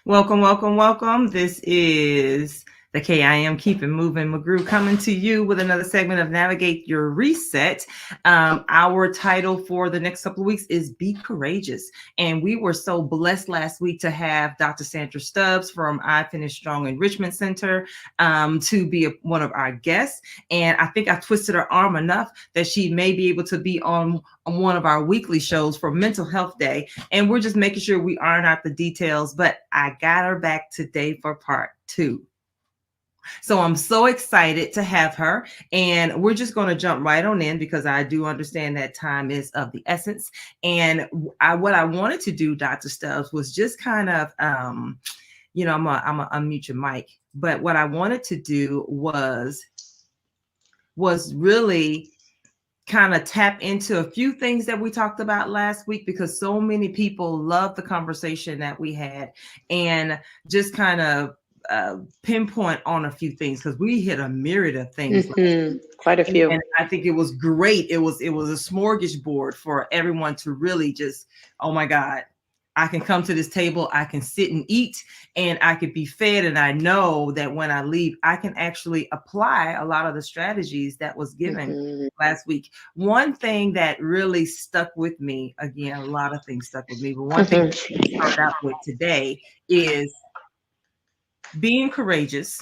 Welcome, welcome, welcome. This is the KIM Keep It Moving McGrew coming to you with another segment of Navigate Your Reset. Our title for the next couple of weeks is Be Courageous. And we were so blessed last week to have Dr. Sandra Stubbs from I Finish Strong Enrichment Center to be one of our guests. And I think I twisted her arm enough that she may be able to be on one of our weekly shows for Mental Health Day. And we're just making sure we iron out the details, but I got her back today for part 2. So I'm so excited to have her, and we're just going to jump right on in because I do understand that time is of the essence. And what I wanted to do, Dr. Stubbs, was just kind of, I'm gonna unmute your mic, but what I wanted to do was really kind of tap into a few things that we talked about last week, because so many people love the conversation that we had, and just kind of pinpoint on a few things, because we hit a myriad of things. Quite a few. And I think it was great. It was a smorgasbord for everyone to really just, oh my God, I can come to this table, I can sit and eat, and I could be fed. And I know that when I leave, I can actually apply a lot of the strategies that was given last week. One thing that really stuck with me, again, a lot of things stuck with me, but one thing that I start out with today is being courageous.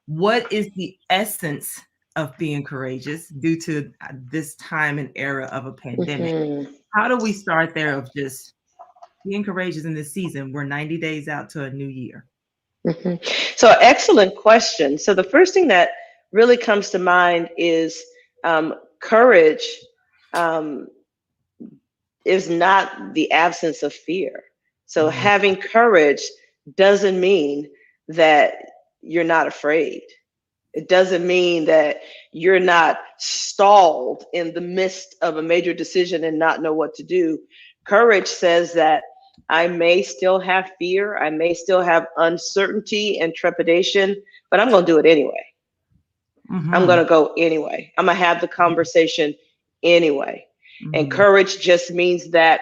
What is the essence of being courageous due to this time and era of a pandemic? How do we start there of just being courageous in this season? We're 90 days out to a new year. So excellent question. So the first thing that really comes to mind is courage is not the absence of fear. So having courage doesn't mean that you're not afraid. It doesn't mean that you're not stalled in the midst of a major decision and not know what to do. Courage says that I may still have fear, I may still have uncertainty and trepidation, but I'm going to do it anyway. I'm going to go anyway. I'm going to have the conversation anyway. And courage just means that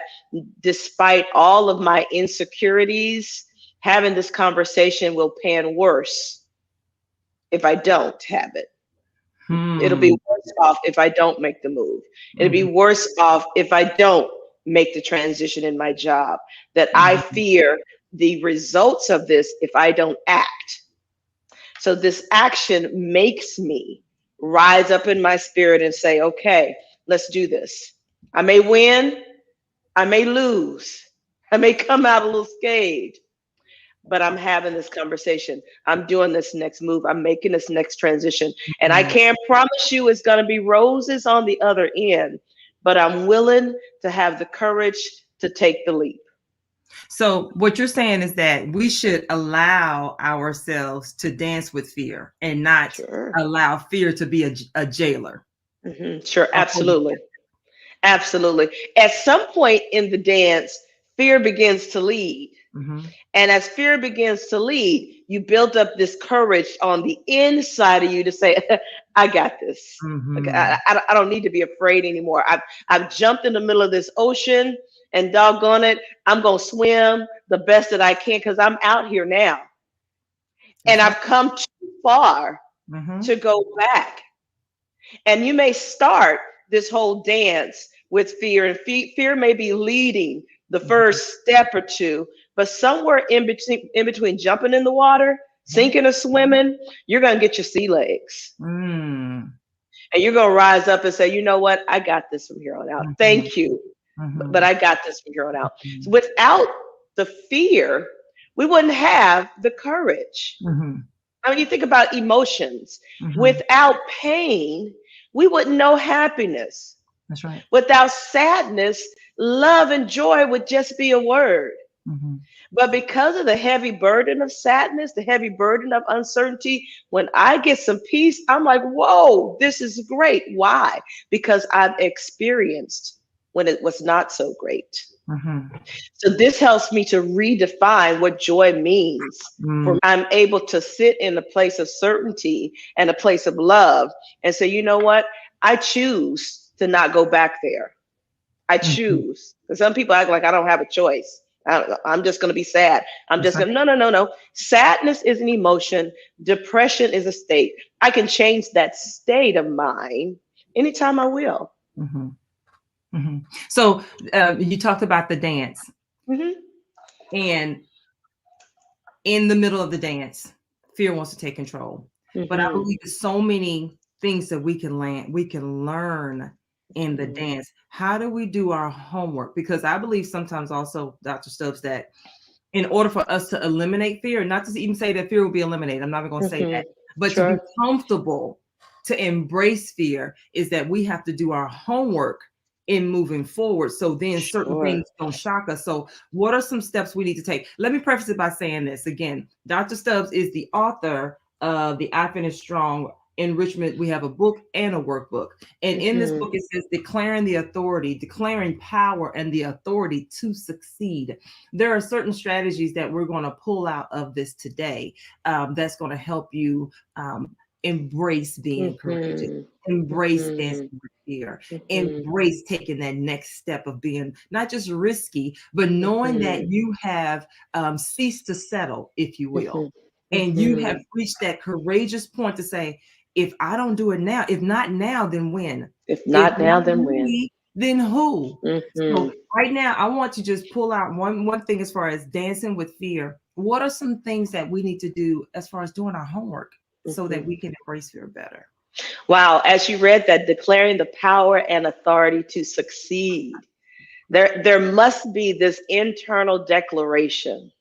despite all of my insecurities, having this conversation will pan worse if I don't have it. It'll be worse off if I don't make the move. It'll be worse off if I don't make the transition in my job. That I fear the results of this if I don't act. So this action makes me rise up in my spirit and say, okay, let's do this. I may win, I may lose, I may come out a little scathed, but I'm having this conversation. I'm doing this next move. I'm making this next transition. And I can't promise you it's going to be roses on the other end, but I'm willing to have the courage to take the leap. So what you're saying is that we should allow ourselves to dance with fear and not allow fear to be a jailer. Sure, absolutely. Absolutely. At some point in the dance, fear begins to lead. And as fear begins to lead, you build up this courage on the inside of you to say, I got this. I don't need to be afraid anymore. I've jumped in the middle of this ocean, and doggone it, I'm going to swim the best that I can because I'm out here now. And I've come too far to go back. And you may start this whole dance with fear, and fear may be leading the first step or two, but somewhere in between jumping in the water, sinking or swimming, you're going to get your sea legs. And you're going to rise up and say, you know what? I got this from here on out. Thank you. But I got this from here on out. Without the fear, we wouldn't have the courage. I mean, you think about emotions. Without pain, we wouldn't know happiness. That's right. Without sadness, love and joy would just be a word. But because of the heavy burden of sadness, the heavy burden of uncertainty, when I get some peace, I'm like, whoa, this is great. Why? Because I've experienced when it was not so great. So this helps me to redefine what joy means. I'm able to sit in a place of certainty and a place of love and say, you know what? I choose to not go back there. I choose. Because some people act like I don't have a choice. I'm just going to be sad. I'm just going to, no. Sadness is an emotion. Depression is a state. I can change that state of mind anytime I will. Mm-hmm. Mm-hmm. So you talked about the dance. Mm-hmm. And in the middle of the dance, fear wants to take control. Mm-hmm. But I believe there's so many things that we can learn in the dance. How do we do our homework? Because I believe sometimes also, Dr. Stubbs, that in order for us to eliminate fear, not to even say that fear will be eliminated, I'm not even going to say that, but to be comfortable to embrace fear is that we have to do our homework in moving forward. So then certain things don't shock us. So what are some steps we need to take? Let me preface it by saying this again. Dr. Stubbs is the author of the I Finish Strong Enrichment. We have a book and a workbook. And in this book, it says declaring the authority, declaring power and the authority to succeed. There are certain strategies that we're going to pull out of this today that's going to help you embrace being courageous, embrace dancing with fear, embrace taking that next step of being not just risky, but knowing that you have ceased to settle, if you will. And you have reached that courageous point to say, if I don't do it now, if not now, then when? If not now, then when? Me, then who? So right now, I want to just pull out one thing as far as dancing with fear. What are some things that we need to do as far as doing our homework so that we can embrace fear better? Wow. As you read that, declaring the power and authority to succeed, there must be this internal declaration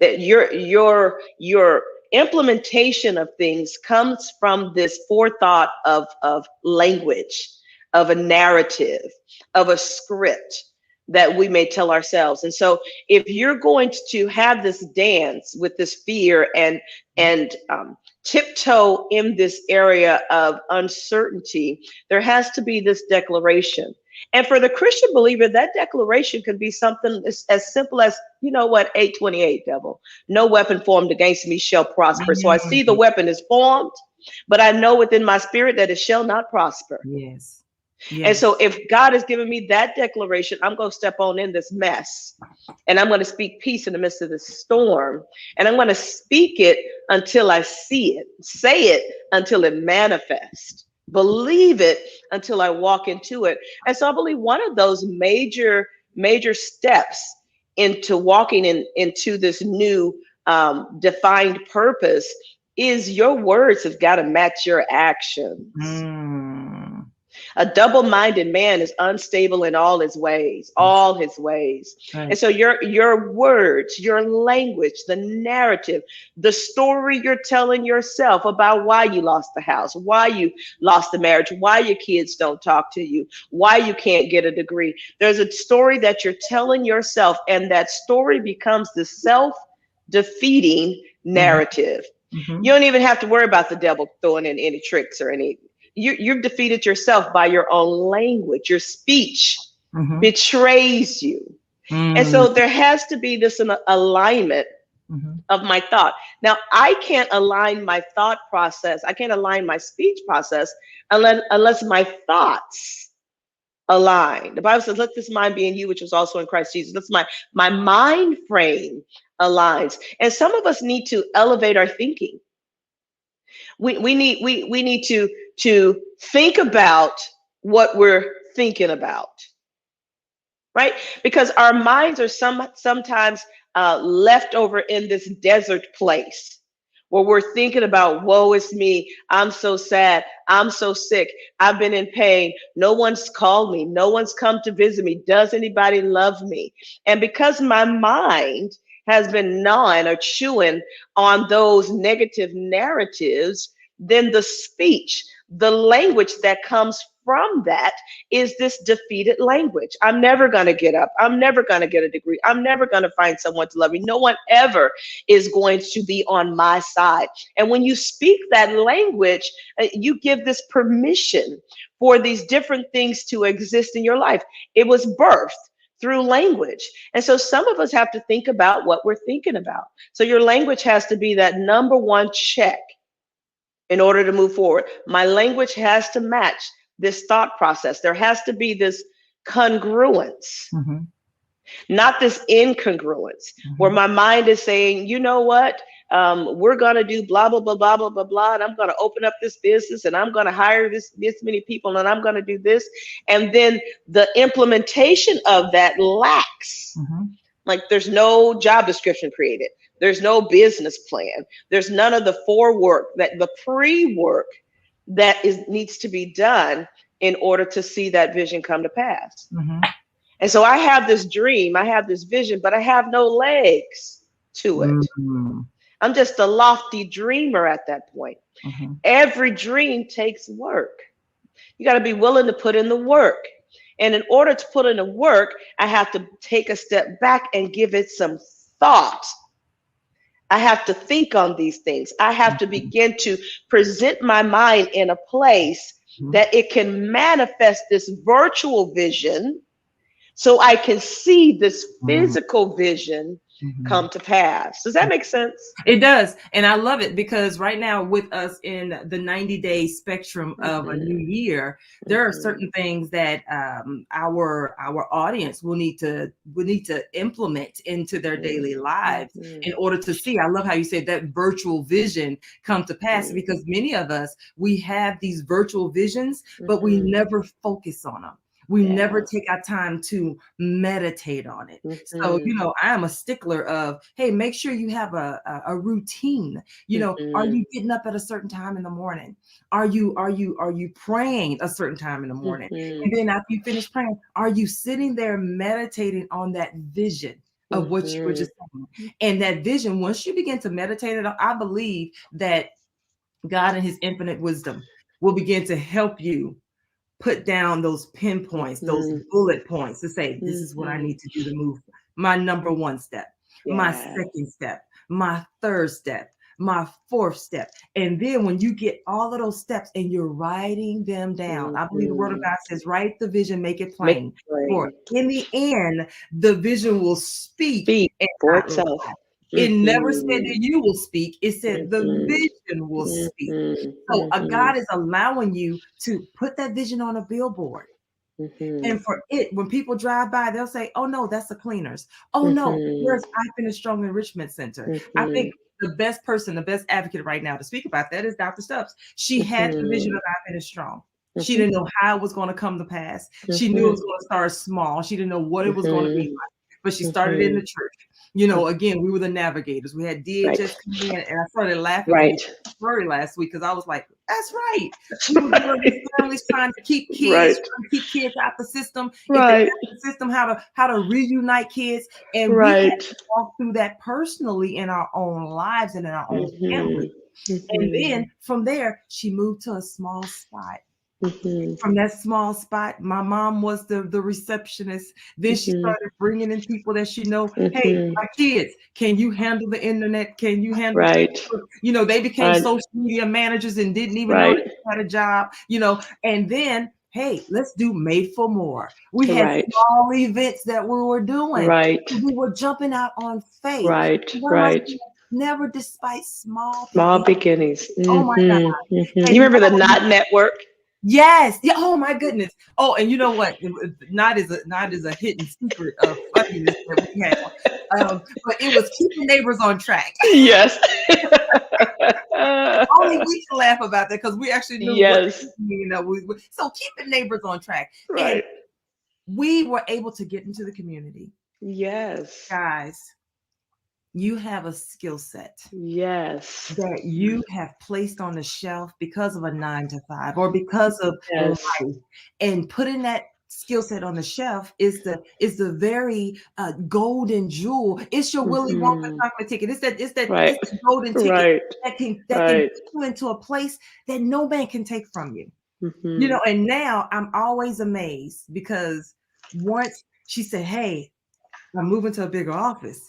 that your implementation of things comes from this forethought of language, of a narrative, of a script that we may tell ourselves. And so if you're going to have this dance with this fear and tiptoe in this area of uncertainty, there has to be this declaration. And for the Christian believer, that declaration could be something as simple as, you know what, 8:28, devil, no weapon formed against me shall prosper. So I see the weapon is formed, but I know within my spirit that it shall not prosper. Yes. And so if God has given me that declaration, I'm going to step on in this mess and I'm going to speak peace in the midst of the storm. And I'm going to speak it until I see it, say it until it manifests, believe it until I walk into it. And so I believe one of those major steps into walking into this new defined purpose is your words have got to match your actions. A double-minded man is unstable in all his ways. Right. And so your words, your language, the narrative, the story you're telling yourself about why you lost the house, why you lost the marriage, why your kids don't talk to you, why you can't get a degree. There's a story that you're telling yourself, and that story becomes the self-defeating narrative. You don't even have to worry about the devil throwing in any tricks or any. You've defeated yourself by your own language. Your speech betrays you. And so there has to be this alignment of my thought. Now, I can't align my thought process. I can't align my speech process unless my thoughts align. The Bible says, let this mind be in you, which was also in Christ Jesus. That's my mind frame aligns. And some of us need to elevate our thinking. We need to think about what we're thinking about, right? Because our minds are sometimes left over in this desert place where we're thinking about, woe is me, I'm so sad, I'm so sick, I've been in pain, no one's called me, no one's come to visit me, does anybody love me? And because my mind has been gnawing or chewing on those negative narratives, then the speech, the language that comes from that is this defeated language. I'm never going to get up. I'm never going to get a degree. I'm never going to find someone to love me. No one ever is going to be on my side. And when you speak that language, you give this permission for these different things to exist in your life. It was birthed through language. And so some of us have to think about what we're thinking about. So your language has to be that number one check in order to move forward. My language has to match this thought process. There has to be this congruence. not this incongruence where my mind is saying, you know what, we're going to do blah, blah, blah, blah, blah, blah, blah, and I'm going to open up this business and I'm going to hire this many people and I'm going to do this. And then the implementation of that lacks. Like there's no job description created. There's no business plan. There's none of the the pre-work that needs to be done in order to see that vision come to pass. And so I have this dream, I have this vision, but I have no legs to it. I'm just a lofty dreamer at that point. Every dream takes work. You got to be willing to put in the work. And in order to put in the work, I have to take a step back and give it some thought. I have to think on these things. I have to begin to present my mind in a place that it can manifest this virtual vision so I can see this physical vision come to pass. Does that make sense? It does. And I love it because right now with us in the 90-day spectrum of a new year, there are certain things that our audience will need to implement into their daily lives in order to see. I love how you said that virtual vision come to pass because many of us, we have these virtual visions, but we never focus on them. We never take our time to meditate on it. So, I am a stickler of, hey, make sure you have a routine. Are you getting up at a certain time in the morning? Are you praying a certain time in the morning? And then after you finish praying, are you sitting there meditating on that vision of what you were just saying? And that vision, once you begin to meditate it, I believe that God in his infinite wisdom will begin to help you put down those pinpoints, those bullet points to say, this is what I need to do to move. My number one step, my second step, my third step, my fourth step. And then when you get all of those steps and you're writing them down, I believe the word of God says, write the vision, make it plain. For in the end, the vision will speak for itself. It never said that you will speak. It said the vision will speak. So God is allowing you to put that vision on a billboard. And for it, when people drive by, they'll say, oh, no, that's the cleaners. Oh, no, where's I Finish Strong Enrichment Center? I think the best person, the best advocate right now to speak about that is Dr. Stubbs. She had the vision of I Finish Strong. She didn't know how it was going to come to pass. She knew it was going to start small. She didn't know what it was going to be like, but she started in the church. Again, we were the navigators. We had DHS coming in, and I started laughing last week because I was like, "That's right." Families trying to keep kids, trying to keep kids out the system. If the system, how to reunite kids, and we had to walk through that personally in our own lives and in our own family. And then from there, she moved to a small spot. From that small spot, my mom was the receptionist. Then she started bringing in people that she know. Hey, my kids, can you handle the internet? Can you handle they became social media managers and didn't even know they had a job, and then, hey, let's do Made for More. We had small events that we were doing. We were jumping out on faith. Never despite small beginnings. Oh my God. You remember the Not Network? Yes. Yeah. Oh my goodness. Oh, and you know what? Not is a hidden secret of funniness that we had. But it was keeping neighbors on track. Yes. Only we can laugh about that because we actually knew so keeping neighbors on track. And we were able to get into the community. Yes. Guys, you have a skill set. Yes. That you have placed on the shelf because of a 9-to-5 or because of life. And putting that skill set on the shelf is the very golden jewel. It's your Willy Wonka chocolate ticket. It's the golden ticket that can get you into a place that no man can take from you. And now I'm always amazed because once she said, hey, I'm moving to a bigger office.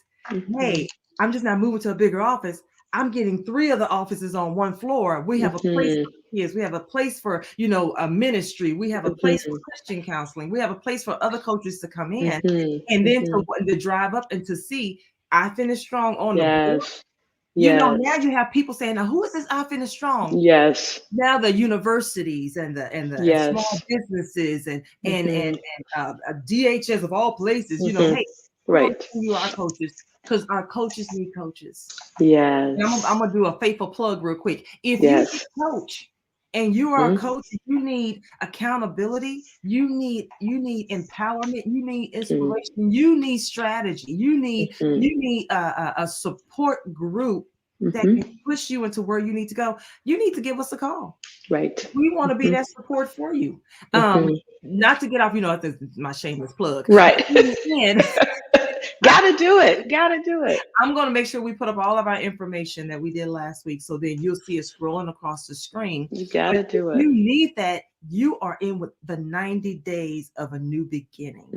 Hey, I'm just not moving to a bigger office. I'm getting 3 of the offices on one floor. We have a place for kids. We have a place for, a ministry. We have a place for Christian counseling. We have a place for other coaches to come in. And then to drive up and to see I Finish Strong on the board. Now you have people saying, now who is this I Finish Strong? Yes. Now the universities and the small businesses and DHS of all places, hey, We're going to Right. send you our coaches because our coaches need coaches. Yes. And I'm gonna do a faithful plug real quick. If you need Yes. a coach and you are a coach, you need accountability, you need empowerment, you need inspiration, you need strategy, you need a support group that can push you into where you need to go. You need to give us a call. Right. We want to be that support for you. Not to get off, this is my shameless plug. Right. Again, Gotta do it. Gotta do it. I'm going to make sure we put up all of our information that we did last week. So then you'll see it scrolling across the screen. You gotta do it. You need that. You are in with the 90 days of a new beginning.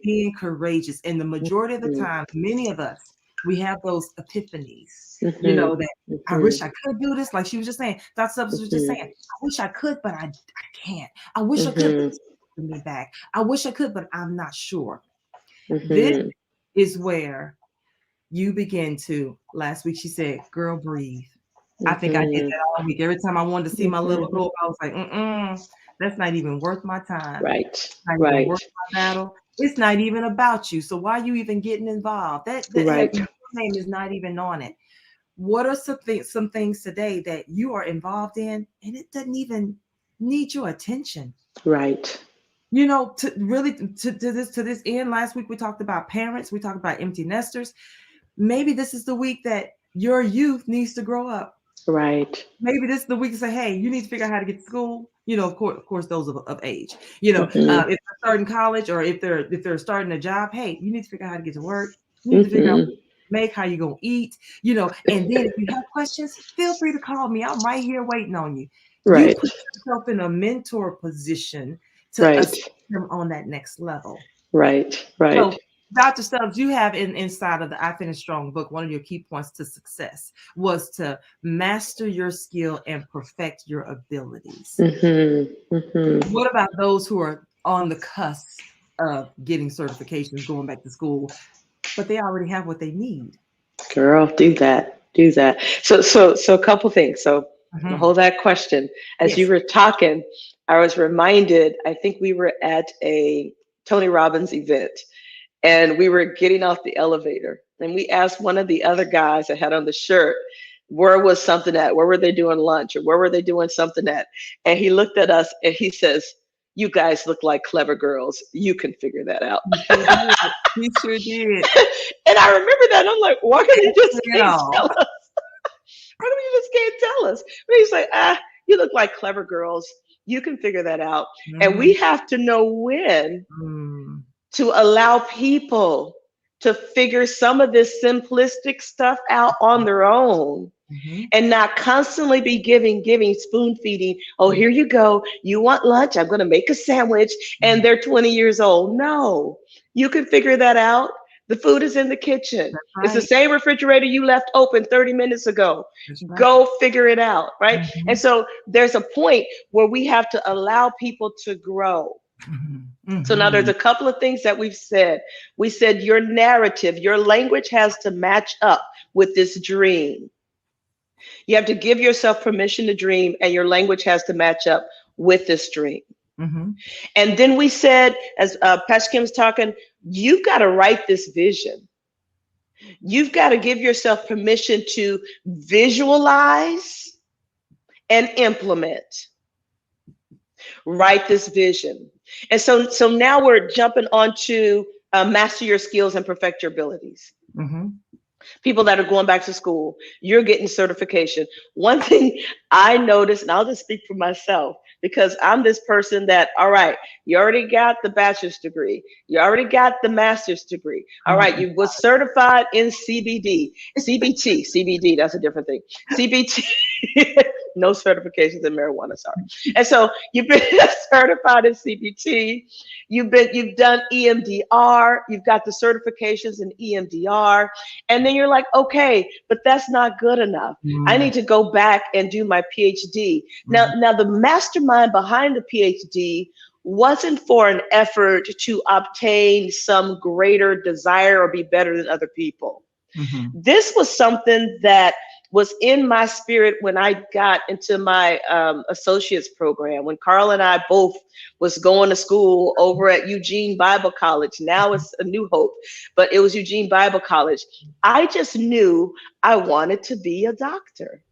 Being courageous. And the majority of the time, many of us, we have those epiphanies, that I wish I could do this. Like she was just saying, Dr. Stubbs was just saying, I wish I could, but I can't. I wish I could put me back. I wish I could, but I'm not sure. This is where you begin to, last week she said, girl, breathe. I think I did that all week. Every time I wanted to see my little hope, I was like, that's not even worth my time. Right. It's not even worth my battle. It's not even about you. So why are you even getting involved? That name is not even on it. What are some things today that you are involved in and it doesn't even need your attention? Right. To this end, last week we talked about parents, we talked about empty nesters. Maybe this is the week that your youth needs to grow up. Right. Maybe this is the week to say, hey, you need to figure out how to get to school. Of course, those of age. If they're starting college or if they're starting a job, hey, you need to figure out how to get to work. You need to figure out what make, how you're gonna eat, and then if you have questions, feel free to call me. I'm right here waiting on you. Right. You put yourself in a mentor position to assist them on that next level. Right. So, Dr. Stubbs, you have inside of the I Finish Strong book, one of your key points to success was to master your skill and perfect your abilities. What about those who are on the cusp of getting certifications, going back to school, but they already have what they need? Girl, do that. So a couple things. So hold that question. As you were talking, I was reminded, I think we were at a Tony Robbins event and we were getting off the elevator and we asked one of the other guys that had on the shirt, where was something at? Where were they doing lunch or where were they doing something at? And he looked at us and he says, you guys look like clever girls. You can figure that out. He sure did. And I remember that. I'm like, why can't you just tell us? Why come you just can't tell us? But he's like, you look like clever girls. You can figure that out. And we have to know when to allow people to figure some of this simplistic stuff out on their own and not constantly be giving, spoon feeding. Oh, here you go. You want lunch? I'm going to make a sandwich. And they're 20 years old. No, you can figure that out. The food is in the kitchen. Right. It's the same refrigerator you left open 30 minutes ago. Right. Go figure it out, right? And so there's a point where we have to allow people to grow. So now there's a couple of things that we've said. We said your narrative, your language has to match up with this dream. You have to give yourself permission to dream, and your language has to match up with this dream. And then we said, as Pastor Kim was talking, you've got to write this vision. You've got to give yourself permission to visualize and implement. Write this vision. And so now we're jumping on to master your skills and perfect your abilities. People that are going back to school, you're getting certification. One thing I noticed, and I'll just speak for myself, because I'm this person that, all right, you already got the bachelor's degree. You already got the master's degree. All right, you was certified in CBD, that's a different thing. CBT, no certifications in marijuana, sorry. And so you've been certified in CBT. You've done EMDR. You've got the certifications in EMDR. And then you're like, okay, but that's not good enough. I need to go back and do my PhD. Now the mastermind behind the PhD wasn't for an effort to obtain some greater desire or be better than other people. This was something that was in my spirit when I got into my associate's program, when Carl and I both was going to school over at Eugene Bible College. Now it's a New Hope, but it was Eugene Bible College. I just knew I wanted to be a doctor.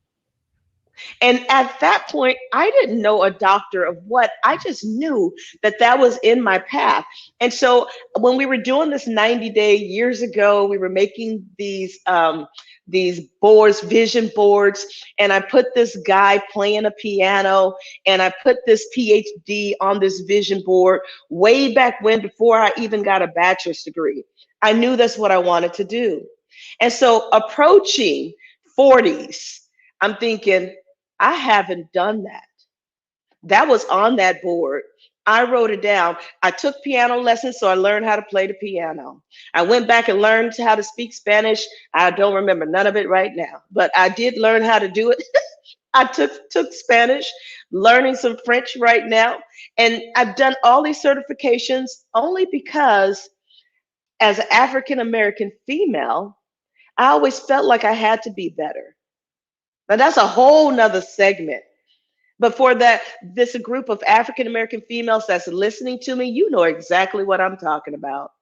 And at that point, I didn't know a doctor of what. I just knew that that was in my path. And so when we were doing this 90-day years ago, we were making these boards, vision boards, and I put this guy playing a piano, and I put this PhD on this vision board way back when, before I even got a bachelor's degree. I knew that's what I wanted to do. And so approaching 40s, I'm thinking, I haven't done that. That was on that board. I wrote it down. I took piano lessons, so I learned how to play the piano. I went back and learned how to speak Spanish. I don't remember none of it right now, but I did learn how to do it. I took Spanish, learning some French right now. And I've done all these certifications only because as an African-American female, I always felt like I had to be better. Now that's a whole nother segment. But for that, this group of African American females that's listening to me, you know exactly what I'm talking about.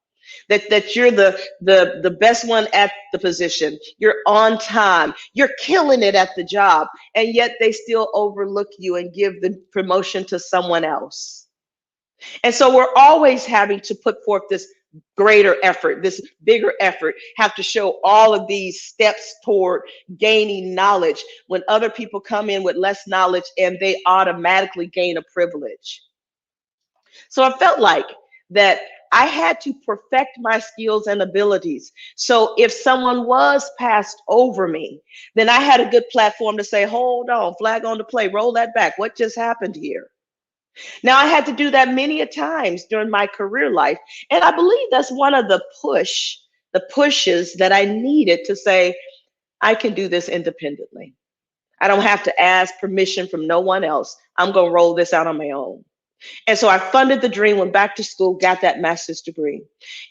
That you're the best one at the position. You're on time. You're killing it at the job, and yet they still overlook you and give the promotion to someone else. And so we're always having to put forth this greater effort, this bigger effort, have to show all of these steps toward gaining knowledge when other people come in with less knowledge and they automatically gain a privilege. So I felt like that I had to perfect my skills and abilities. So if someone was passed over me, then I had a good platform to say, hold on, flag on the play, roll that back. What just happened here? Now, I had to do that many a times during my career life. And I believe that's one of the pushes that I needed to say, I can do this independently. I don't have to ask permission from no one else. I'm going to roll this out on my own. And so I funded the dream, went back to school, got that master's degree.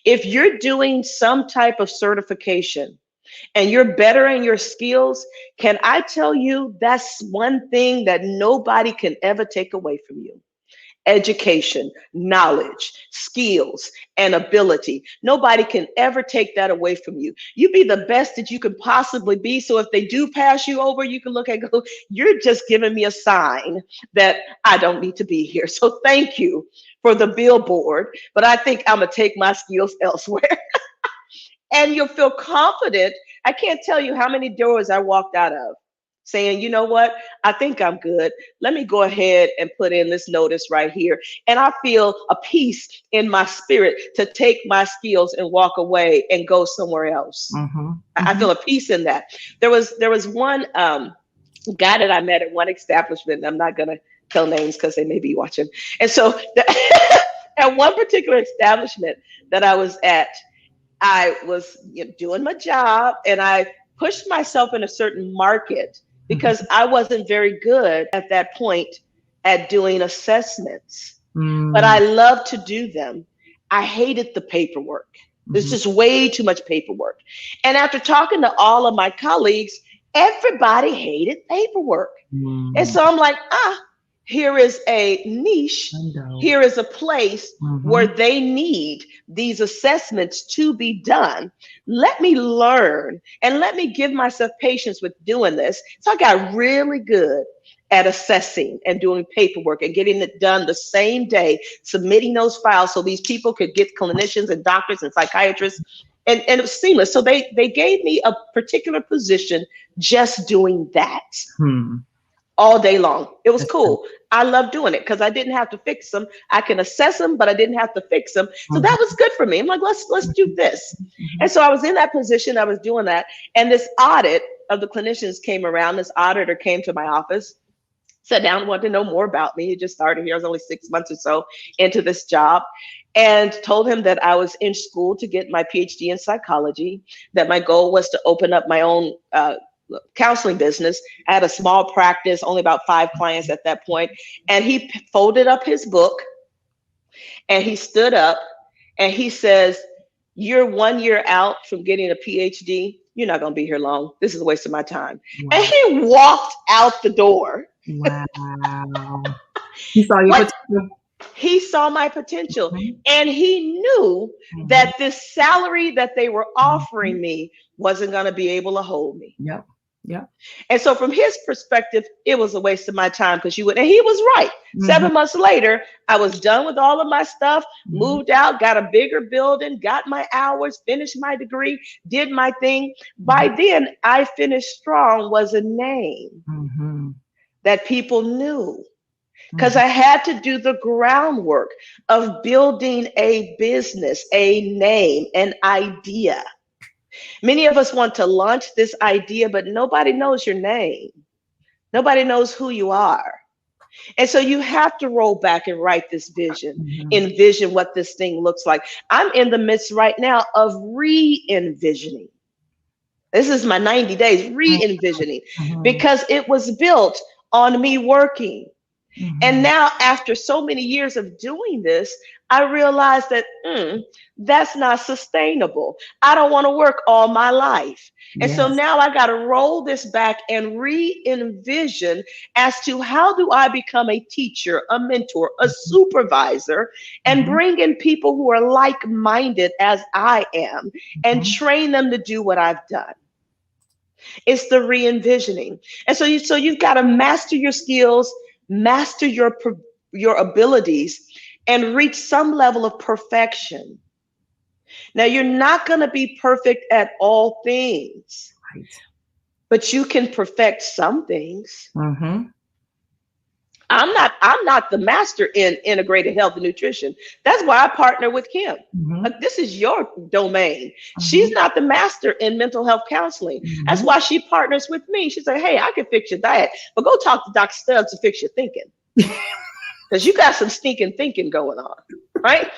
If you're doing some type of certification and you're bettering your skills, can I tell you that's one thing that nobody can ever take away from you? Education, knowledge, skills, and ability. Nobody can ever take that away from you. You be the best that you can possibly be. So if they do pass you over, you can look and go, you're just giving me a sign that I don't need to be here. So thank you for the billboard, but I think I'm gonna take my skills elsewhere. And you'll feel confident. I can't tell you how many doors I walked out of saying, you know what, I think I'm good. Let me go ahead and put in this notice right here. And I feel a peace in my spirit to take my skills and walk away and go somewhere else. I feel a peace in that. There was one guy that I met at one establishment, and I'm not going to tell names because they may be watching. And so at one particular establishment that I was at, I was doing my job and I pushed myself in a certain market because I wasn't very good at that point at doing assessments, but I love to do them. I hated the paperwork. There's just way too much paperwork. And after talking to all of my colleagues, everybody hated paperwork. And so I'm like, here is a niche. Here is a place where they need these assessments to be done. Let me learn and let me give myself patience with doing this. So I got really good at assessing and doing paperwork and getting it done the same day, submitting those files so these people could get clinicians and doctors and psychiatrists. And it was seamless. So they gave me a particular position just doing that. All day long. It was cool. I love doing it because I didn't have to fix them. I can assess them, but I didn't have to fix them. So that was good for me. I'm like, let's do this. And so I was in that position. I was doing that. And this audit of the clinicians came around. This auditor came to my office, sat down, wanted to know more about me. He just started here. I was only 6 months or so into this job, and told him that I was in school to get my PhD in psychology, that my goal was to open up my own counseling business. I had a small practice, only about 5 clients at that point. And he folded up his book and he stood up and he says, you're 1 year out from getting a PhD you're not going to be here long. This is a waste of my time. Wow. And he walked out the door. Wow. He saw your What? potential. He saw my potential, Mhm. and he knew Mhm. that this salary that they were offering Mhm. me wasn't going to be able to hold me. Yep. Yep. And so from his perspective, it was a waste of my time because you would, and he was right. Mhm. 7 months later, I was done with all of my stuff, Mhm. moved out, got a bigger building, got my hours, finished my degree, did my thing. By then, I Finished Strong was a name Mhm. that people knew because Mhm. I had to do the groundwork of building a business, a name, an idea. Many of us want to launch this idea, but nobody knows your name. Nobody knows who you are. And so you have to roll back and write this vision, Mhm. envision what this thing looks like. I'm in the midst right now of re-envisioning. This is my 90 days re-envisioning Mhm. because it was built on me working. And Mhm. now, after so many years of doing this, I realized that that's not sustainable. I don't want to work all my life. And so Yes. now I got to roll this back and re envision as to how do I become a teacher, a mentor, a supervisor, and Mhm. bring in people who are like minded as I am and Mhm. train them to do what I've done. It's the re-envisioning. And so you've got to master your skills, master your abilities, and reach some level of perfection. Now you're not going to be perfect at all things, Right. but you can perfect some things. Mhm. I'm not the master in integrated health and nutrition. That's why I partner with Kim. Mhm. This is your domain. She's Mhm. not the master in mental health counseling. That's Mhm. why she partners with me. She said, hey, I can fix your diet, but go talk to Dr. Stubbs to fix your thinking. Because you got some stinking thinking going on, right?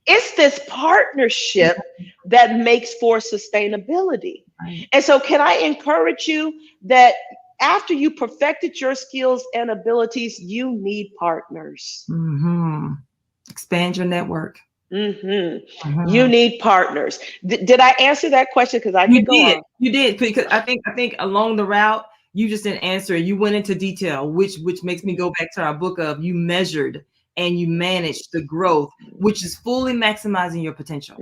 It's this partnership that makes for sustainability. Right. And so, can I encourage you that after you perfected your skills and abilities, you need partners? Mhm. Expand your network. You Mhm. need partners. Did I answer that question? Because I You could go did. on. You did because I think along the route you just didn't answer it. You went into detail, which makes me go back to our book of you measured and you managed the growth, which is fully maximizing your potential.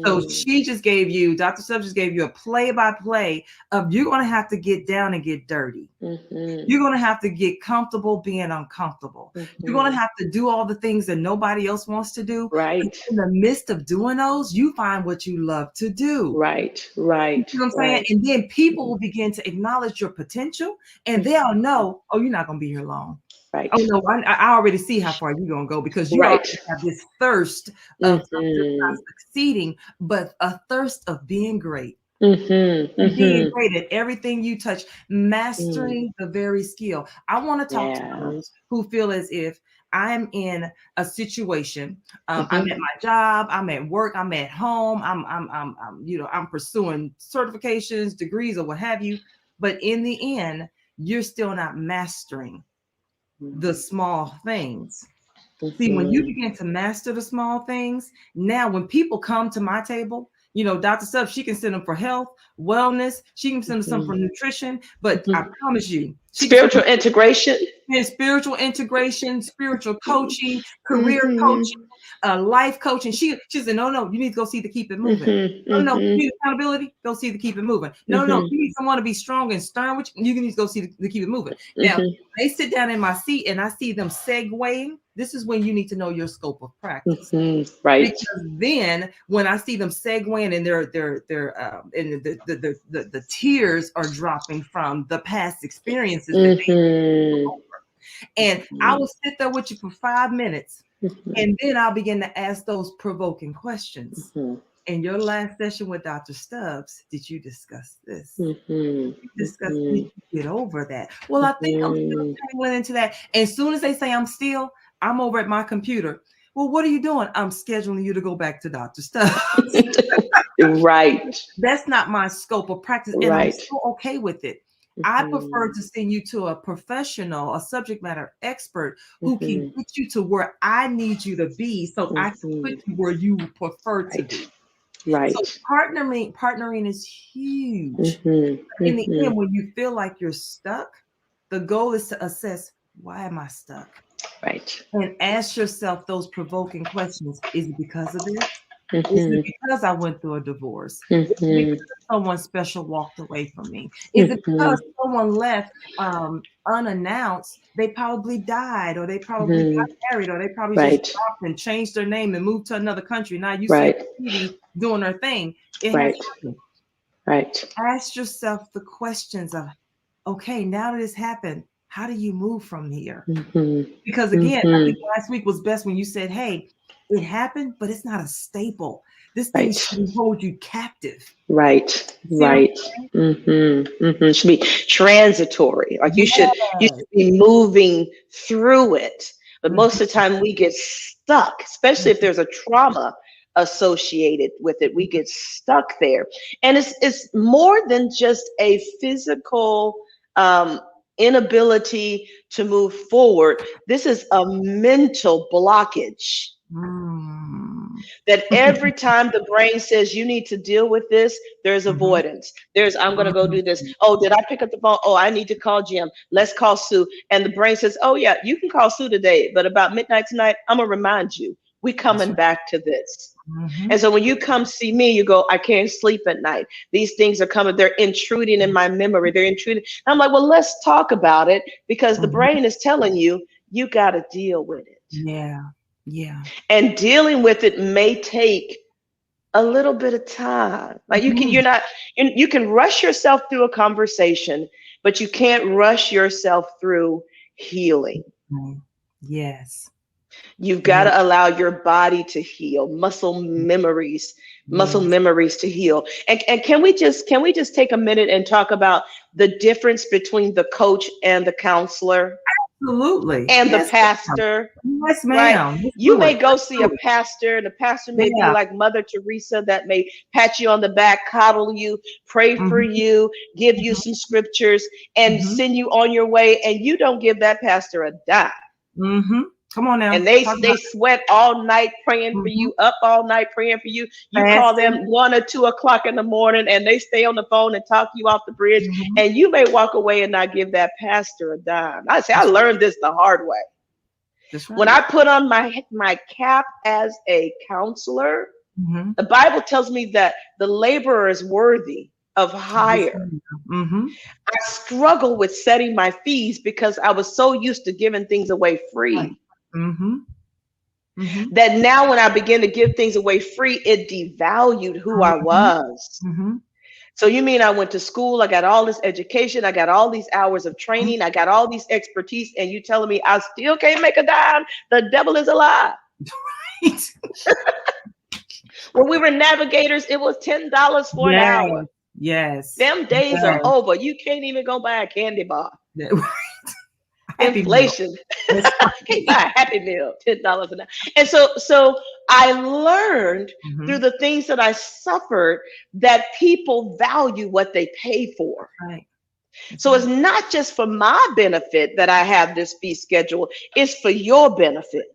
So she just gave you, Dr. Stubbs just gave you a play-by-play of you're going to have to get down and get dirty. You're going to have to get comfortable being uncomfortable. You're going to have to do all the things that nobody else wants to do. Right. In the midst of doing those, you find what you love to do. Right. You Right. know what I'm saying? Right. And then people will begin to acknowledge your potential and they'll know, oh, you're not going to be here long. Right. Oh, no, I already see how far you're going to go because you Right. already have this thirst of just not succeeding, but a thirst of being great. And being great at everything you touch, mastering the very skill. I want to talk to those who feel as if I'm in a situation. I'm at my job. I'm at work. I'm at home. I'm pursuing certifications, degrees, or what have you. But in the end, you're still not mastering the small things. See, when you begin to master the small things, now when people come to my table, Dr. Stubbs, she can send them for health, wellness. She can send them some for nutrition. But I promise you, she can Spiritual integration. spiritual integration, spiritual coaching, career coaching, life coaching. She said, no, you need to go see the Keep It Moving. No, you need accountability. Go see the Keep It Moving. No, you need someone to be strong and stern with you. You need to go see the Keep It Moving. Now, they sit down in my seat and I see them segueing. This is when you need to know your scope of practice. Right. Because then when I see them segueing and the tears are dropping from the past experiences that they over. And I will sit there with you for 5 minutes and then I'll begin to ask those provoking questions. In your last session with Dr. Stubbs, did you discuss this? Did you get over that? Well, I think I'm still tangling into that. As soon as they say I'm over at my computer. Well, what are you doing? I'm scheduling you to go back to Dr. Stubbs. Right. That's not my scope of practice, and I'm so okay with it. I prefer to send you to a professional, a subject matter expert who can get you to where I need you to be so I can put you where you prefer to be. Right. So partnering is huge. Mm-hmm. In the Mm-hmm. end, when you feel like you're stuck, the goal is to assess, why am I stuck? Right. And ask yourself those provoking questions. Is it because of this? Is it Mm-hmm. because I went through a divorce? Is it Mm-hmm. because someone special walked away from me? Is it Mm-hmm. because someone left unannounced? They probably died, or they probably Mm-hmm. got married, or they probably just Right. dropped and changed their name and moved to another country. Now you see Right. on TV doing their thing. It has Right. happened. Right. Ask yourself the questions of, okay, now that it's happened, how do you move from here? Mm-hmm. Because again, I Mm-hmm. think last week was best when you said, hey, it happened, but it's not a staple. This thing Right. shouldn't hold you captive. Right. See what I'm Right. saying? Mm-hmm. Mm-hmm. Should be transitory. Like you should Yes. be moving through it. But most of the time we get stuck, especially if there's a trauma associated with it. We get stuck there. And it's more than just a physical inability to move forward. This is a mental blockage. Mm. That every time the brain says you need to deal with this, there's Mhm. avoidance. There's, I'm going to go do this. Oh, did I pick up the phone? Oh, I need to call Jim. Let's call Sue. And the brain says, oh, yeah, you can call Sue today. But about midnight tonight, I'm going to remind you, we That's coming right. back to this. Mhm. And so when you come see me, you go, I can't sleep at night. These things are coming. They're intruding in my memory. They're intruding. I'm like, well, let's talk about it, because the Mhm. brain is telling you, you got to deal with it. Yeah. Yeah. And dealing with it may take a little bit of time. Like Mhm. you can rush yourself through a conversation, but you can't rush yourself through healing. Mhm. Yes. You've got Yes. to allow your body to heal, muscle Yes. memories to heal. And can we just take a minute and talk about the difference between the coach and the counselor Absolutely. and the Yes, ma'am. pastor? Yes, Right? ma'am. Let's You do it. may go Let's see a do it. pastor, and the pastor may be Yeah. like Mother Teresa that may pat you on the back, coddle you, pray for Mhm. you, give you Mhm. some scriptures, and Mhm. send you on your way, and you don't give that pastor a dime. Mhm. Come on And now. they Talk they about sweat all night praying for mhm. you, up all night praying for you. You call Fasting. them 1 or 2 o'clock in the morning, and they stay on the phone and talk you off the bridge, Mhm. and you may walk away and not give that pastor a dime. I say I That's right. learned this the hard way. That's When right. I put on my cap as a counselor, Mhm. the Bible tells me that the laborer is worthy of Yes, hire. ma'am. Mhm. I struggle with setting my fees because I was so used to giving things away Right. free Mhm. Mhm. that now when I begin to give things away free, it devalued who I Mhm. was. Mhm. So you mean I went to school, I got all this education, I got all these hours of Mhm. training, I got all these expertise, and you telling me I still can't make a dime? The devil is a lie. When we were navigators, it was $10 for an Yes. hour. Yes. Them days are Yes. over. You can't even go buy a candy bar. Yeah. Happy Meal. Inflation. That's Can't right. buy a Happy Meal, $10 an hour. And so I learned through Mhm. the things that I suffered that people value what they pay for. Right. That's So it's right. not just for my benefit that I have this fee schedule, it's for your benefit.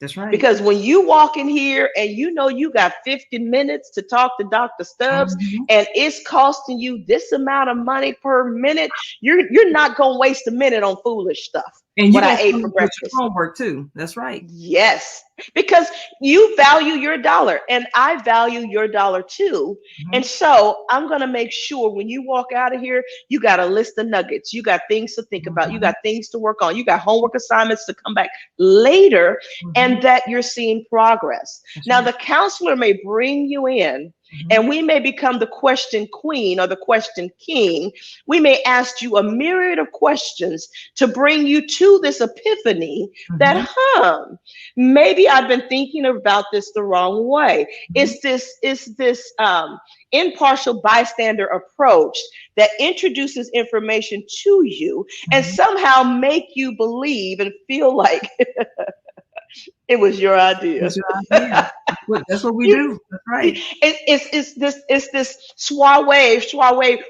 That's right. Because when you walk in here and you know you got 50 minutes to talk to Dr. Stubbs Mhm. and it's costing you this amount of money per minute, you're not gonna waste a minute on foolish stuff. And you're What I gonna ate come for up with your breakfast. homework too. That's right. Yes, because you value your dollar and I value your dollar too. And Mhm. so I'm going to make sure when you walk out of here, you got a list of nuggets. You got things to think about. You Mhm. got things to work on. You got homework assignments to come back later, and Mhm. that you're seeing progress. That's Now, right. the counselor may bring you in Mhm. and we may become the question queen or the question king. We may ask you a myriad of questions to bring you to this epiphany that, Mhm. maybe I've been thinking about this the wrong way. Mhm. It's this impartial bystander approach that introduces information to you and Mhm. somehow make you believe and feel like It was your idea. That's your idea. That's what we You do. That's right. it's this suave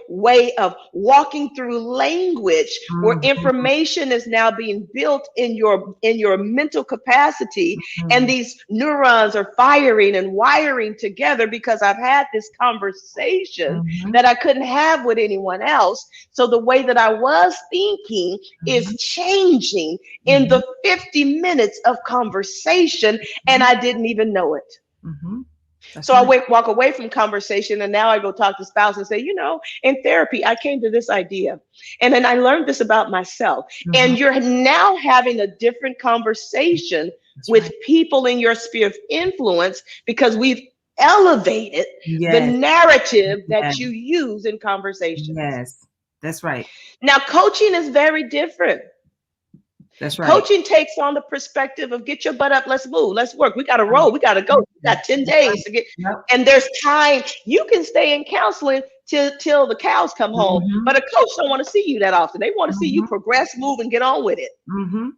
way of walking through language where Mhm, information is now being built in your mental capacity, and mhm, these neurons are firing and wiring together because I've had this conversation mhm, that I couldn't have with anyone else. So the way that I was thinking is mhm, changing in mhm, the 50 minutes of conversation, and mhm, I didn't even know it. mhm. That's So I right. walk away from conversation, and now I go talk to spouse and say, in therapy, I came to this idea. And then I learned this about myself. Mhm. And you're now having a different conversation That's with right. people in your sphere of influence because we've elevated the Yes. narrative that Yes. you use in conversations. Yes. That's right. Now, coaching is very different. That's right. Coaching takes on the perspective of get your butt up, let's move, let's work. We got to Right. roll, we got to go. We got 10 That's right. days to get, Yep. and there's time. You can stay in counseling till the cows come home, but Mhm, a coach don't want to see you that often. They want to see you mhm, progress, move, and get on with it. mhm,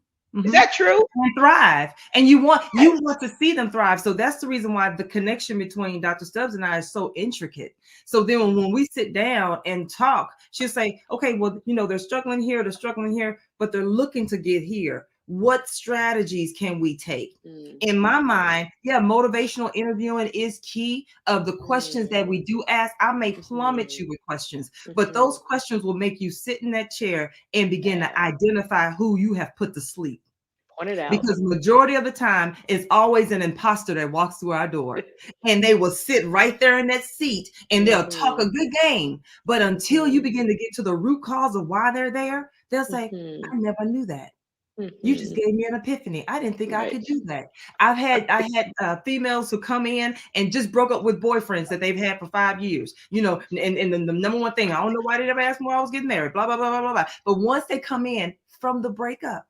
Is mhm. that true? And thrive. And you Yes. want to see them thrive. So that's the reason why the connection between Dr. Stubbs and I is so intricate. So then when we sit down and talk, she'll say, okay, well, they're struggling here, but they're looking to get here. What strategies can we take? In my Mhm. mind, yeah, motivational interviewing is key. Of the questions that we Mhm. do ask, I may plummet you Mhm. with questions, but those Mhm. questions will make you sit in that chair and begin to Yeah. identify who you have put to sleep, Point it out. because majority of the time it's always an imposter that walks through our door, and they will sit right there in that seat and they'll talk a Mhm. good game, but until you Mhm. begin to get to the root cause of why they're there, they'll say, Mhm. I never knew that. You just Mhm. gave me an epiphany. I didn't think I Right. could do that. I had females who come in and just broke up with boyfriends that they've had for 5 years. And the number one thing, I don't know why they never asked me why I was getting married. Blah blah blah blah blah blah. But once they come in from the breakup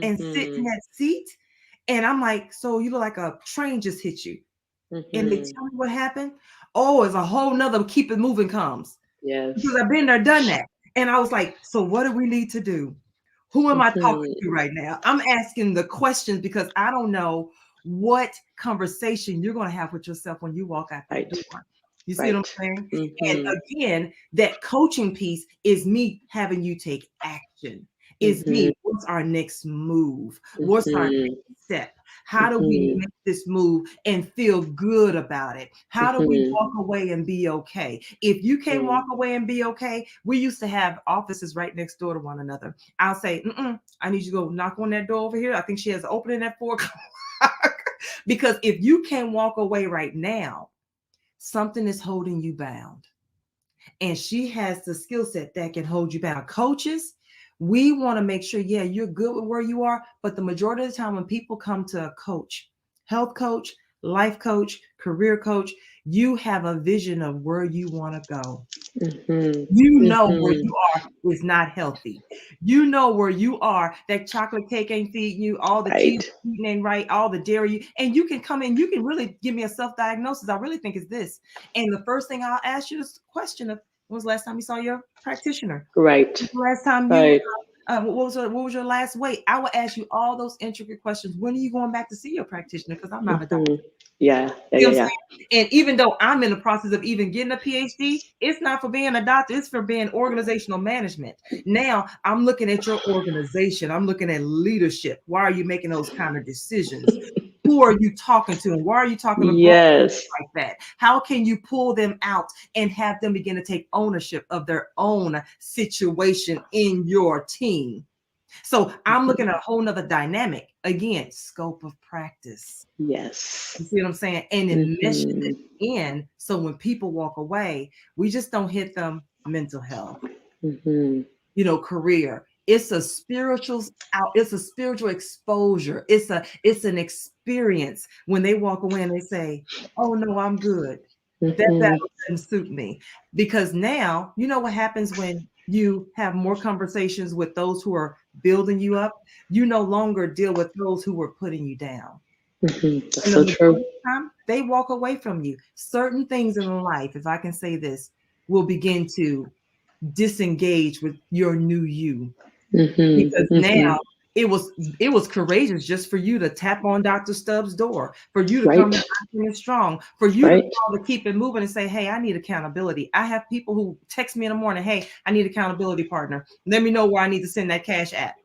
and sit in Mhm. that seat, and I'm like, so you look like a train just hit you. And they Mhm. tell me what happened. Oh, it's a whole nother keep it moving comes. Because Yes. I've been there, done that. And I was like, so what do we need to do? Who am I talking Mhm. to right now? I'm asking the questions because I don't know what conversation you're going to have with yourself when you walk out that Right. door. You see what I'm Right. saying? And Mhm. again, that coaching piece is me having you take action. Is Mhm. me, what's our next move? What's our Mhm. next step? How do we Mhm. make this move and feel good about it? How do we Mhm. walk away and be okay? If you can't walk Mhm. away and be okay, we used to have offices right next door to one another. I'll say, I need you to go knock on that door over here. I think she has an opening at 4 o'clock. Because if you can't walk away right now, something is holding you bound. And she has the skill set that can hold you bound. Coaches, we want to make sure, yeah, you're good with where you are. But the majority of the time when people come to a coach, health coach, life coach, career coach, you have a vision of where you want to go. Mhm. You know where Mhm. you are is not healthy. You know where you are, that chocolate cake ain't feeding you, all the cheese Right. eating ain't right, all the dairy. And you can come in, you can really give me a self-diagnosis. I really think it's this. And the first thing I'll ask you is the question of, when was the last time you saw your practitioner? Right. When was the last time you, Right. what was your last weight? I will ask you all those intricate questions. When are you going back to see your practitioner? Because I'm not a doctor. Mhm. Yeah. Yeah. See Yeah. what I'm Yeah. saying? And even though I'm in the process of even getting a PhD, it's not for being a doctor, it's for being organizational management. Now I'm looking at your organization, I'm looking at leadership. Why are you making those kind of decisions? Who are you talking to? And why are you talking to grown Yes. like that? How can you pull them out and have them begin to take ownership of their own situation in your team? So I'm looking at a whole nother dynamic. Again, scope of practice. Yes. You see what I'm saying? And it meshes it Mhm. in. So when people walk away, we just don't hit them mental health, Mhm. career. It's a spiritual exposure. It's an experience when they walk away and they say, oh no, I'm good. That Mhm. battle doesn't suit me. Because now you know what happens when you have more conversations with those who are building you up. You no longer deal with those who were putting you down. Mhm. That's And the so majority true. of the time, they walk away from you. Certain things in life, if I can say this, will begin to disengage with your new you. Mhm. Because now Mhm. it was courageous just for you to tap on Dr. Stubbs' door, for you to Right. come to Acting Strong, for you Right. to call to Keep It Moving and say, hey, I need accountability. I have people who text me in the morning, hey, I need accountability partner. Let me know where I need to send that cash app.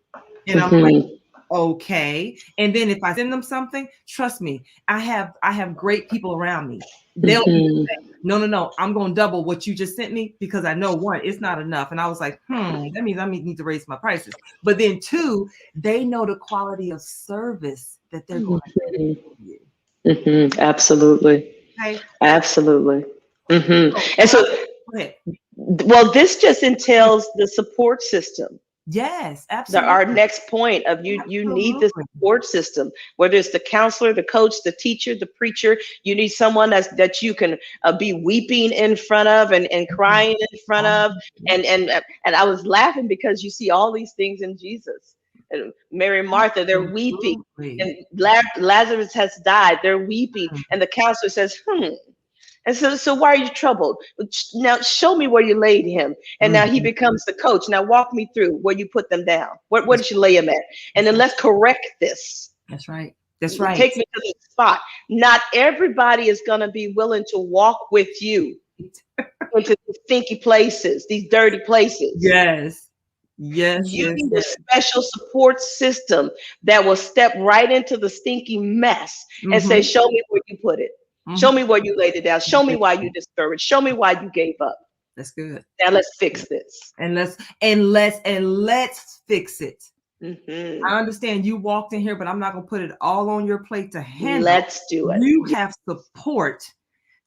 And I'm like, okay. And then if I send them something, trust me, I have great people around me. They'll say, no, I'm going to double what you just sent me because I know, one, it's not enough. And I was like, that means I need to raise my prices. But then two, they know the quality of service that they're going to give you. Absolutely. Okay. Absolutely. So, And so, go ahead. well, this just entails the support system. Yes, absolutely. Our next point of you need the support system, whether it's the counselor, the coach, the teacher, the preacher. You need someone that you can be weeping in front of and crying in front of. And I was laughing because you see all these things in Jesus. And Mary and Martha, they're weeping. And Lazarus has died. They're weeping. And the counselor says, And so why are you troubled? Now show me where you laid him. And now he becomes the coach. Now walk me through where you put them down. Where did you lay him at? And then let's correct this. That's right. That's right. Take me to the spot. Not everybody is going to be willing to walk with you into these stinky places, these dirty places. Yes. Yes. You need a special support system that will step right into the stinky mess and say, show me where you put it. Show me where you laid it down. Show me why you discouraged. Show me why you gave up. That's good. Now let's fix this. And let's fix it. I understand you walked in here, but I'm not going to put it all on your plate to handle. Let's do it. You have support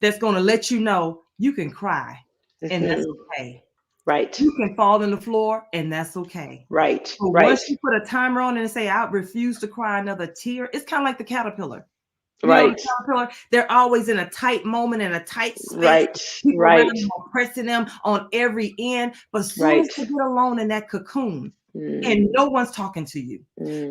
that's going to let you know you can cry, and that's okay. Right. You can fall on the floor, and that's okay. Right. So once you put a timer on and say, I refuse to cry another tear, it's kind of like the caterpillar. Right. They're always in a tight moment, in a tight space. Right. People around them are pressing them on every end. But as soon as they get alone in that cocoon, and no one's talking to you,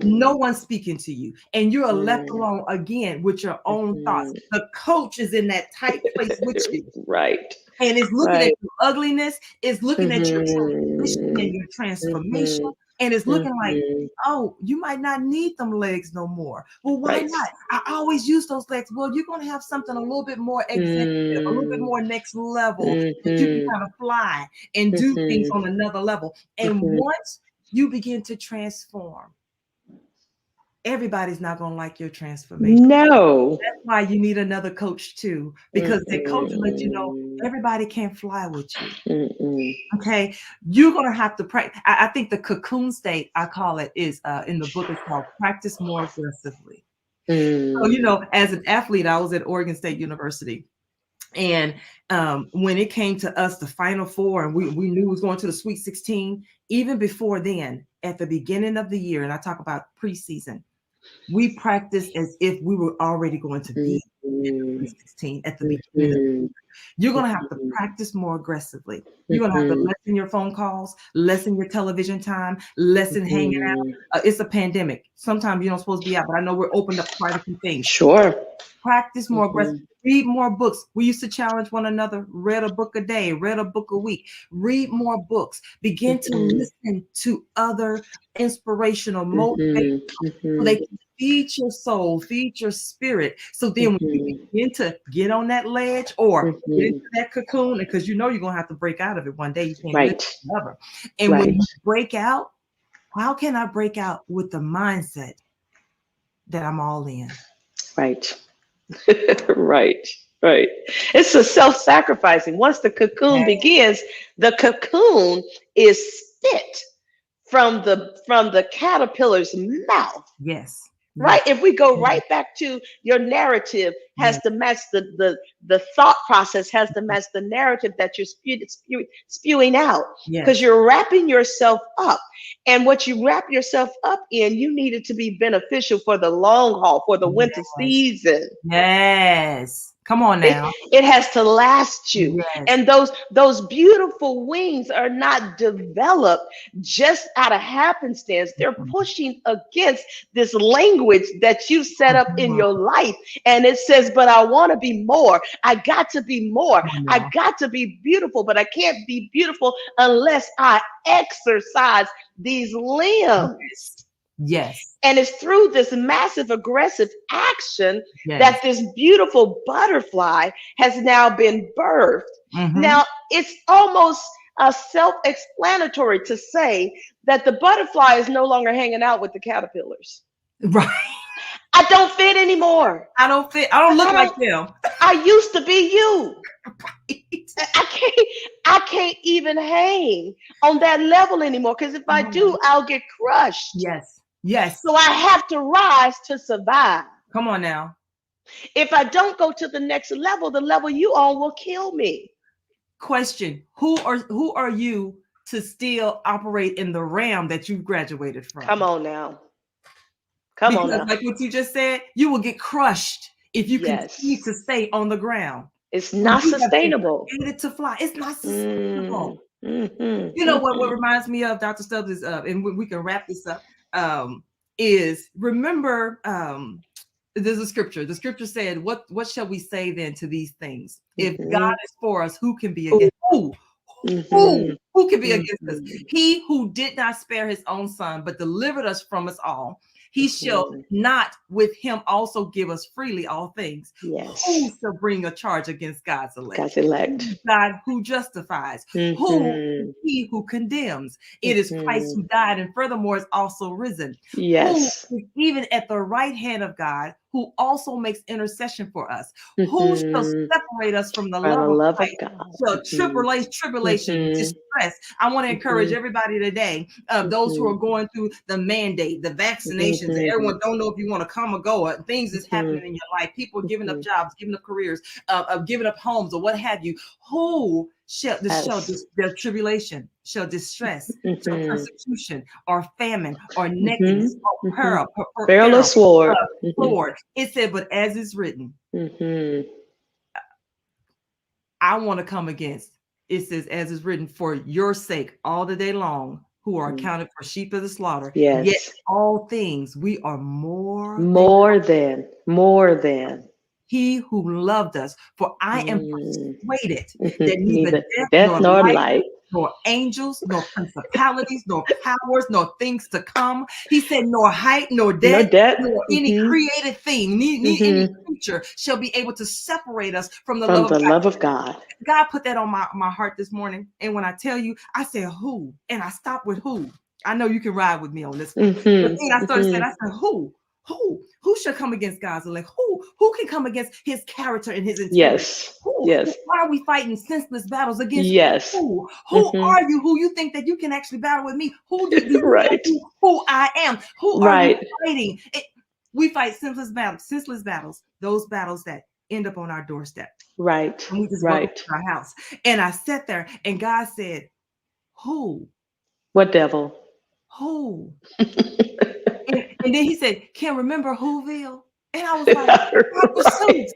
no one's speaking to you, and you're left alone again with your own thoughts. The coach is in that tight place with you. Right. And it's looking at your ugliness, it's looking at your transition and your transformation. And it's looking like, oh, you might not need them legs no more. Well, why not? I always use those legs. Well, you're going to have something a little bit more executive, a little bit more next level, that you can kind of fly and do things on another level. And once you begin to transform, everybody's not going to like your transformation. No. That's why you need another coach too, because the coach will let you know everybody can't fly with you. Okay, you're going to have to practice. I think the cocoon state, I call it, is in the book, it's called practice more aggressively. So, as an athlete, I was at Oregon State University. And when it came to us, the Final Four, and we knew we was going to the Sweet 16, even before then, at the beginning of the year, and I talk about preseason, we practiced as if we were already going to be in the Sweet 16 at the beginning of the year. You're going to have to practice more aggressively. You're going to have to lessen your phone calls, lessen your television time, lessen hanging out. It's a pandemic. Sometimes you're not supposed to be out, but I know we're opened up quite a few things. Sure. Practice more aggressive. Read more books. We used to challenge one another. Read a book a day. Read a book a week. Read more books. Begin to listen to other inspirational motivators so they can feed your soul, feed your spirit. So then when you begin to get on that ledge or get into that cocoon, because you're going to have to break out of it one day. You can't live forever. And when you break out, how can I break out with the mindset that I'm all in? Right. Right. It's a self-sacrificing. Once the cocoon begins, the cocoon is spit from the caterpillar's mouth. Yes. Right. If we go right back to your narrative has to match the thought process has to match the narrative that you're spewing out, because you're wrapping yourself up, and what you wrap yourself up in, you need it to be beneficial for the long haul, for the winter season. Yes. Come on now. It has to last you. And those beautiful wings are not developed just out of happenstance. They're pushing against this language that you set up in your life. And it says, but I want to be more. I got to be more. I got to be beautiful, but I can't be beautiful unless I exercise these limbs. Yes. And it's through this massive aggressive action Yes. that this beautiful butterfly has now been birthed. Mm-hmm. Now, it's almost self-explanatory to say that the butterfly is no longer hanging out with the caterpillars. Right. I don't fit anymore. I don't fit. I don't look I like don't. them. I used to be you. I can't even hang on that level anymore, because if I do, Oh, I'll get crushed. yes. Yes. So I have to rise to survive. Come on now. If I don't go to the next level, the level you on will kill me. Question: who are you to still operate in the realm that you graduated Come from? on now. Come on Because, now. like what you just said, you will get crushed if you continue to Yes. stay on the ground. It's When not you have been sustainable. created to fly, it's not Mm, sustainable. You know what mm-hmm. reminds me of Dr. Stubbs is and we can wrap this up. Is remember there's a scripture. The scripture said, what shall we say then to these things? If God is for us, who can be against? Who can be against us? He who did not spare his own son, but delivered us from us all, he shall not with him also give us freely all things. Who Yes. shall bring a charge against God's elect? God's elect. God who justifies. Who is he who condemns? It is Christ who died and furthermore is also risen. Who Yes. is even at the right hand of God, who also makes intercession for us. Who shall separate us from the By the love of love of Christ? God. Shall tribulation, distress. I want to encourage everybody today, those who are going through the mandate, the vaccinations, everyone don't know if you want to come or go, things is happening in your life, people giving up jobs, giving up careers, giving up homes or what have you. Who shall the tribulation, shall distress, shall persecution, or famine, or nakedness, or peril, Perilous sword. sword. It said, but as is written, I want to come against. It says, as is written, for your sake, all the day long, who are accounted for sheep of the slaughter. Yes. Yet all things we are more than he who loved us. For I am persuaded that neither death nor life, life, nor angels, nor principalities, nor powers, nor things to come. He said, nor height, nor depth, nor any created thing, any creature shall be able to separate us from the love of God. God put that on my heart this morning. And when I tell you, I said, who? And I stopped with who. I know you can ride with me on this one. The thing I started saying, I said, who? Who shall come against God's elect? Who can come against his character and his integrity? Why are we fighting senseless battles against who? Who are you? Who you think that you can actually battle with me? Who do you know who I am? Who are you fighting? We fight senseless battles, those battles that end up on our doorstep. Right. And we just walk into our house. And I sat there and God said, who? What devil? Who? And then he said, can't remember Whoville? And I was like, Dr. Seuss.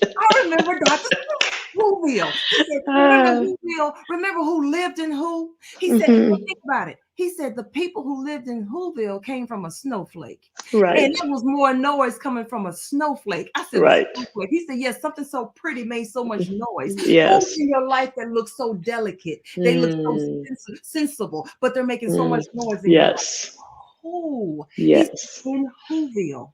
I remember Dr. Seuss, Whoville. He said, remember Whoville? Remember who lived in who? He said, think about it. He said, the people who lived in Whoville came from a snowflake. Right. And it was more noise coming from a snowflake. I said, a snowflake. He said, yes, something so pretty made so much noise. Yes. Who's in your life that looks so delicate? They look so sensible, but they're making so much noise in your life. Who? Yes. In Whoville.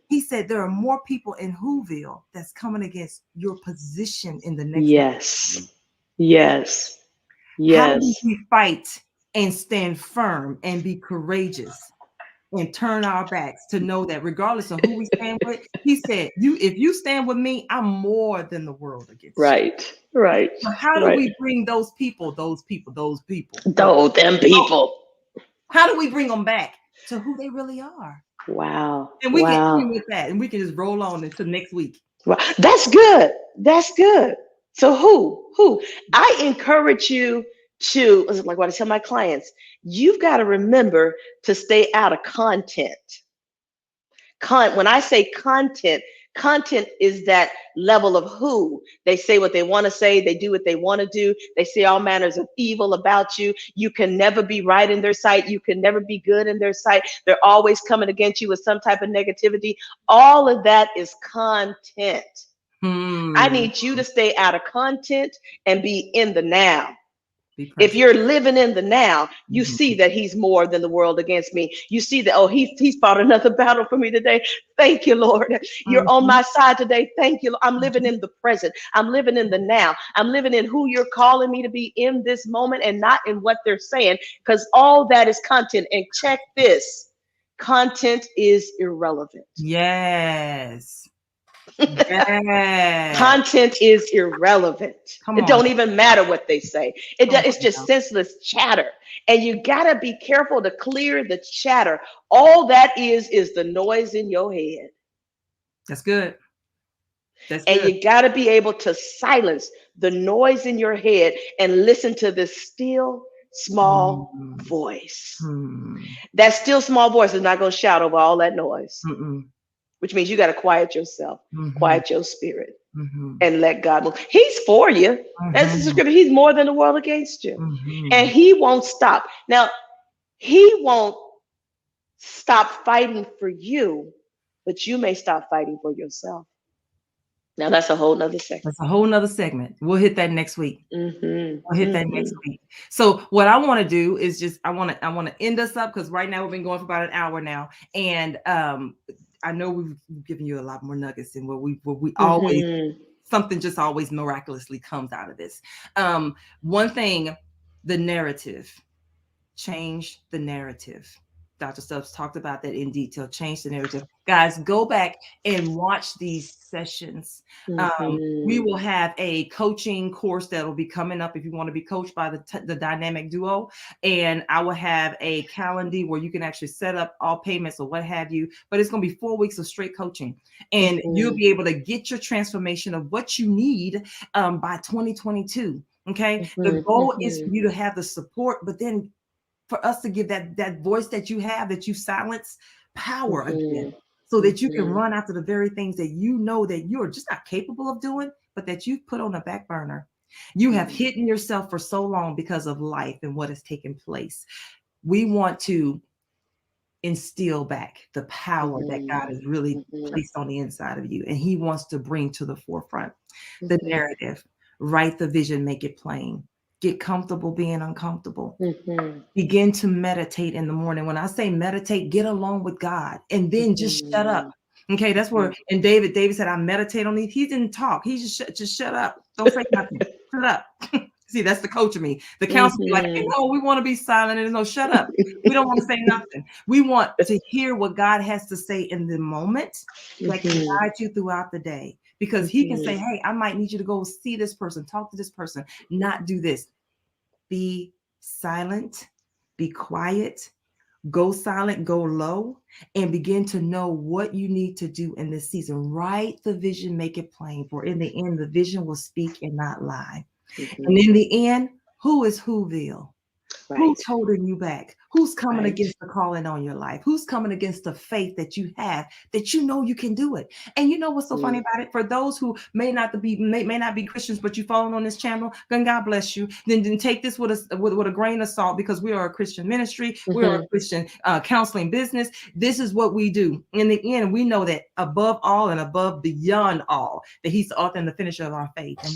He said there are more people in Whoville that's coming against your position in the next Yes. How do we fight and stand firm and be courageous and turn our backs to know that regardless of who we stand with, he said, if you stand with me, I'm more than the world against you. Right. So how do we bring those people? How do we bring them back to who they really are? Wow. And we can end with that, and we can just roll on into next week. Wow. That's good. So who? I encourage you to, like what I tell my clients, you've got to remember to stay out of content. When I say content is that level of who. They say what they want to say. They do what they want to do. They say all manners of evil about you. You can never be right in their sight. You can never be good in their sight. They're always coming against you with some type of negativity. All of that is content. I need you to stay out of content and be in the now. If you're living in the now, you see that he's more than the world against me. You see that, oh, he's fought another battle for me today. Thank you, Lord. You're on my side today. Thank you. I'm living in the present. I'm living in the now. I'm living in who you're calling me to be in this moment and not in what they're saying, because all that is content. And check this. Content is irrelevant. Yes. Yes. Content is irrelevant. It don't even matter what they say. It's just senseless chatter. And you got to be careful to clear the chatter. All that is the noise in your head. That's good. And you got to be able to silence the noise in your head and listen to this still small voice. That still small voice is not going to shout over all that noise. Which means you got to quiet yourself, quiet your spirit, and let God move. He's for you. That's the scripture. He's more than the world against you. And he won't stop. Now, he won't stop fighting for you, but you may stop fighting for yourself. Now, that's a whole nother segment. That's a whole nother segment. We'll hit that next week. We'll hit that next week. So what I want to do is just, I want to end us up, because right now we've been going for about an hour now. And I know we've given you a lot more nuggets than what we always, something just always miraculously comes out of this. One thing, the narrative, change the narrative. Dr. Stubbs talked about that in detail. Change the narrative. Guys, go back and watch these sessions. We will have a coaching course that will be coming up if you want to be coached by the dynamic duo. And I will have a calendar where you can actually set up all payments or what have you. But it's going to be 4 weeks of straight coaching. And you'll be able to get your transformation of what you need by 2022. Okay. The goal is for you to have the support, but then for us to give that voice that you have, that you silence, power again, so that you can run after the very things that you know that you're just not capable of doing, but that you've put on the back burner. You have hidden yourself for so long because of life and what has taken place. We want to instill back the power that God has really placed on the inside of you, and he wants to bring to the forefront the narrative. Write the vision, make it plain. Get comfortable being uncomfortable. Begin to meditate in the morning. When I say meditate, get along with God and then just shut up. Okay, that's where, and David said, I meditate on these. He didn't talk. He just shut up. Don't say nothing. Shut up. See, that's the coach of me. The counselor be like, we want to be silent. And no, shut up. We don't want to say nothing. We want to hear what God has to say in the moment that can guide you throughout the day. Because he can say, hey, I might need you to go see this person, talk to this person, not do this. Be silent, be quiet, go silent, go low, and begin to know what you need to do in this season. Write the vision, make it plain, for in the end, the vision will speak and not lie. And in the end, who is Whoville? Who's holding you back? Who's coming against the calling on your life? Who's coming against the faith that you have, that you know you can do it? And you know what's so funny about it? For those who may not be Christians, but you following on this channel, then God bless you. Then take this with a grain of salt, because we are a Christian ministry. We are a Christian counseling business. This is what we do. In the end, we know that above all and above beyond all, that he's the author and the finisher of our faith. And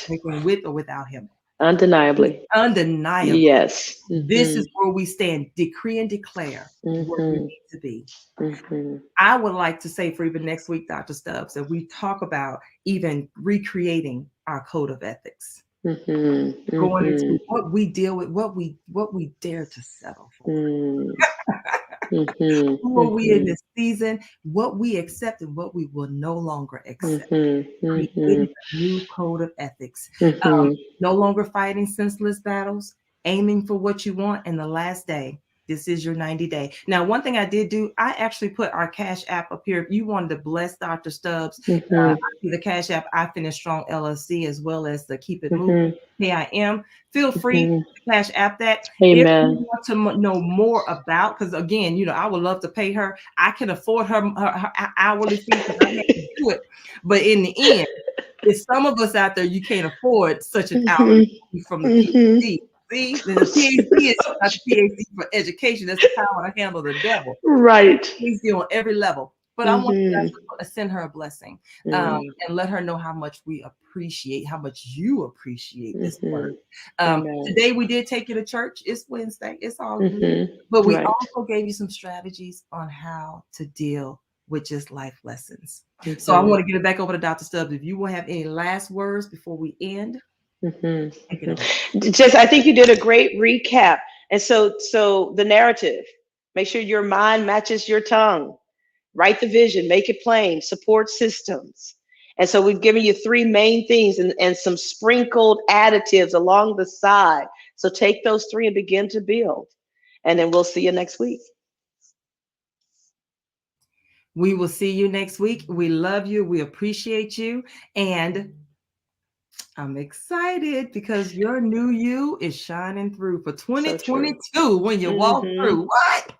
we can with or without him. Undeniably. Yes. This is where we stand, decree and declare where we need to be. I would like to say for even next week, Dr. Stubbs, that we talk about even recreating our code of ethics. Going into what we deal with, what we dare to settle for. Who are we in this season? What we accept and what we will no longer accept. Creating a new code of ethics. No longer fighting senseless battles, aiming for what you want in the last day. This is your 90-day. Now, one thing I did do, I actually put our Cash App up here. If you wanted to bless Dr. Stubbs, the Cash App, I Finish Strong LLC, as well as the Keep It Moving, KIM. Feel free to Cash App that. If you want to know more about, because again, I would love to pay her. I can afford her hourly fee because I have to do it. But in the end, there's some of us out there, you can't afford such an hourly fee from the PhD. See, the PhD is not the PhD for education. That's the power to handle the devil. Right. PhD on every level. But I want you guys to send her a blessing, and let her know how much we appreciate, how much you appreciate this work. Today we did take you to church. It's Wednesday. It's all good. But we also gave you some strategies on how to deal with just life lessons. So I want to give it back over to Dr. Stubbs. If you will have any last words before we end. Just, I think you did a great recap. And so the narrative, make sure your mind matches your tongue. Write the vision, make it plain, support systems. And so we've given you 3 main things and some sprinkled additives along the side. So take those 3 and begin to build. And then we'll see you next week. We will see you next week. We love you. We appreciate you. And I'm excited because your new you is shining through for 2022 when you walk through. What?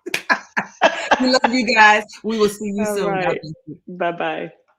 We love you guys. We will see you soon. Right. Bye-bye.